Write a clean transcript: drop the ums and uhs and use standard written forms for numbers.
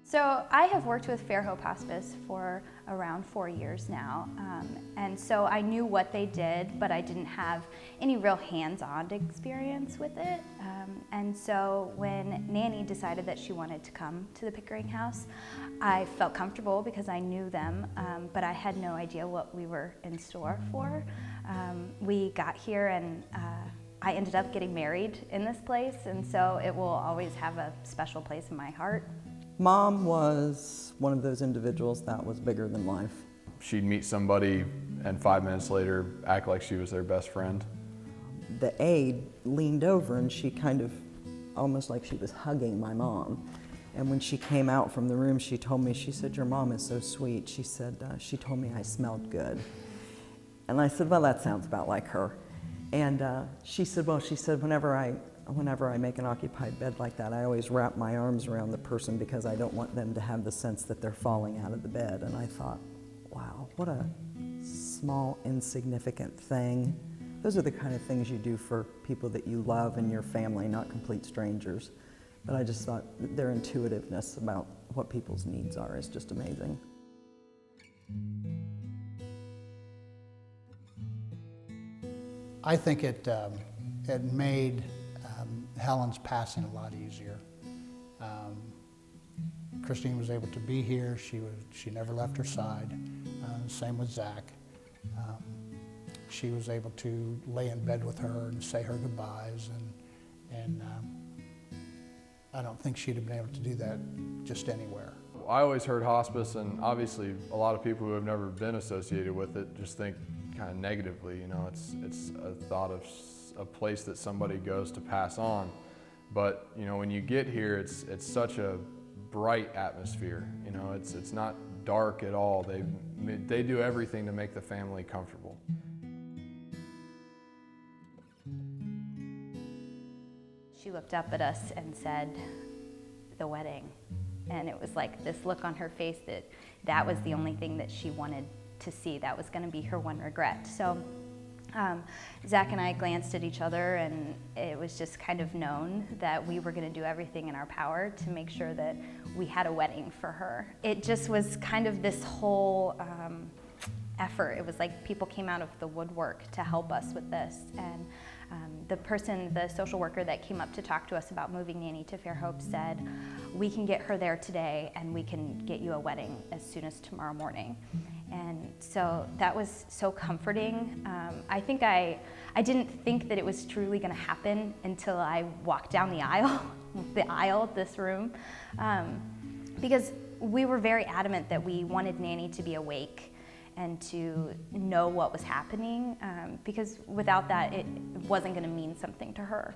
So I have worked with FairHoPe Hospice for around 4 years now, and so I knew what they did, but I didn't have any real hands-on experience with it. And so when Nanny decided that she wanted to come to the Pickering house, I felt comfortable because I knew them, but I had no idea what we were in store for. We got here and I ended up getting married in this place, and so it will always have a special place in my heart. Mom was one of those individuals that was bigger than life. She'd meet somebody and 5 minutes later act like she was their best friend. The aide leaned over and she kind of, almost like she was hugging my mom. And when she came out from the room, she told me, she said, "Your mom is so sweet." She said, she told me I smelled good. And I said, "Well, that sounds about like her." And she said, whenever I make an occupied bed like that, I always wrap my arms around the person because I don't want them to have the sense that they're falling out of the bed. And I thought, wow, what a small, insignificant thing. Those are the kind of things you do for people that you love and your family, not complete strangers. But I just thought their intuitiveness about what people's needs are is just amazing. I think it made Helen's passing a lot easier. Christine was able to be here. She never left her side. Same with Zach. She was able to lay in bed with her and say her goodbyes, and I don't think she'd have been able to do that just anywhere. I always heard hospice, and obviously a lot of people who have never been associated with it just think kind of negatively. You know, it's a thought of a place that somebody goes to pass on. But you know, when you get here, it's such a bright atmosphere. You know, it's not dark at all. They do everything to make the family comfortable. She looked up at us and said, "The wedding." And it was like this look on her face that was the only thing that she wanted to see. That was going to be her one regret. So Zach and I glanced at each other, and it was just kind of known that we were going to do everything in our power to make sure that we had a wedding for her. It just was kind of this whole effort. It was like people came out of the woodwork to help us with this. And the social worker that came up to talk to us about moving Nanny to FairHoPe said, "We can get her there today and we can get you a wedding as soon as tomorrow morning." And so that was so comforting. I think I didn't think that it was truly going to happen until I walked down the aisle of this room, because we were very adamant that we wanted Nanny to be awake and to know what was happening, because without that, it wasn't going to mean something to her.